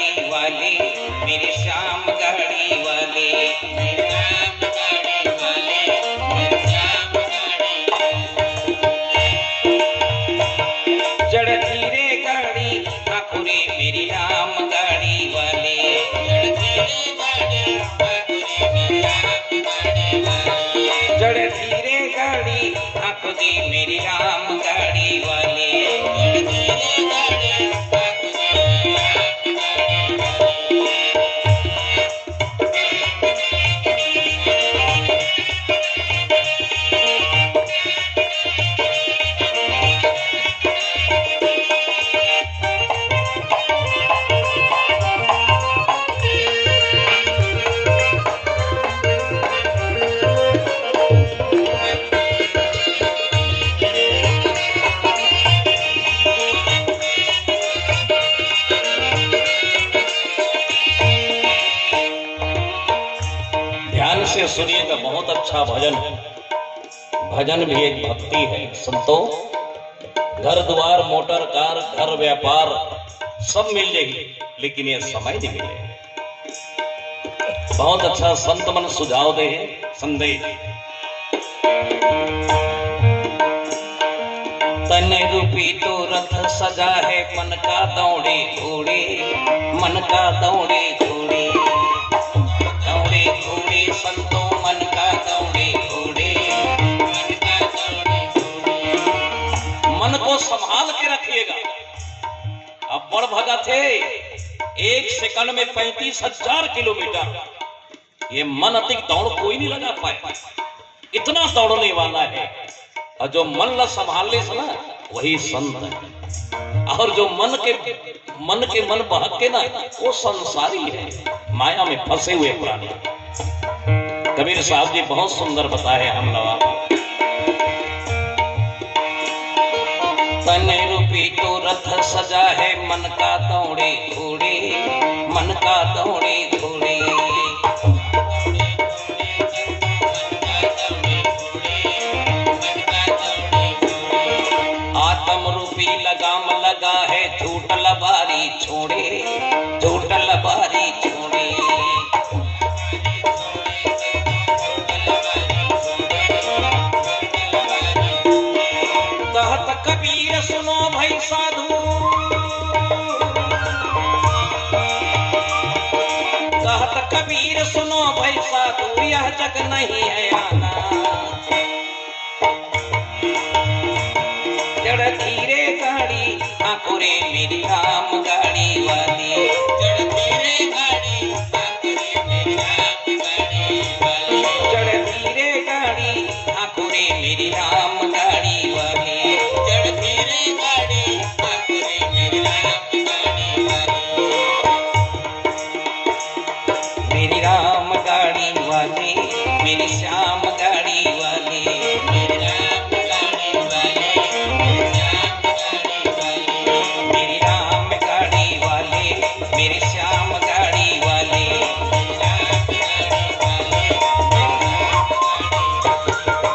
गाड़ी वाले मेरे श्याम गाड़ी वाले, मेरे श्याम गाड़ी वाले, मेरे श्याम गाड़ी वाले। जड़ धीरे गाड़ी ठाकुरे मेरी राम गाड़ी वाले, जड़ धीरे गाड़ी ठाकुरे मेरी राम गाड़ी वाले, जड़ धीरे गाड़ी ठाकुरे मेरी राम गाड़ी वाले, जड़ धीरे गाड़ी से सुनिएगा। बहुत अच्छा भजन है, भजन भी एक भक्ति है। संतो, घर द्वार मोटर कार घर व्यापार सब मिल जाएगी, लेकिन ये समय नहीं मिलेगा। बहुत अच्छा संत मन सुझाव दे संदेश। तन रूपी तो रथ सजा है, मन का दौड़े घोड़े, मन का दौड़े घोड़े, दौड़े घोड़े संतों मन का दौड़े घोड़े, मन का दौड़े घोड़े। मन को संभाल के रखिएगा। अब बड़ भगत है, एक सेकंड में 35,000 किलोमीटर। ये मन अधिक दौड़ कोई नहीं लगा पाए, इतना दौड़ने वाला है। और जो मन ला संभाल ले ना, वही संत है। और जो मन के बहक के ना, वो संसारी है, माया में फंसे हुए प्राणी। कबीर साहब जी बहुत सुंदर बताए हम लोग। तन रूपी तो रथ सजा है, मन का दौड़े घोड़े, मन का दौड़े घोड़े, आत्म रूपी लगाम लगा है, झूठ लबारी छोड़े, झूठ लबारी छोड़े। कहत कबीर सुनो भाई साधु, कहत कबीर सुनो भाई साधु, यह जग नहीं है आना। जड़ धीरे गाड़ी ठाकुरे मेरी राम गाड़ी वाली, जड़ धीरे गाड़ी ठाकुरे मेरी राम गाड़ी वाली, जड़ धीरे गाड़ी ठाकुरे मेरी राम गाड़ी वाली, जड़ धीरे गाड़ी ठाकुरे मेरी राम गाड़ी वाली, मेरी राम गाड़ी वाली, मेरी श्याम गाड़ी वाली, मेरी राम गाड़ी वाली, मेरी राम गाड़ी वाले, मेरे श्याम गाड़ी वाले,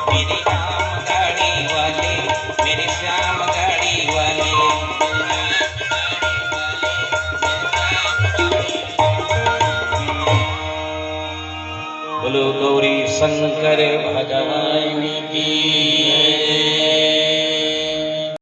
मेरी राम गाड़ी वाले, मेरे श्याम गाड़ी वाले। बोलो गौरी शंकर भगवान की।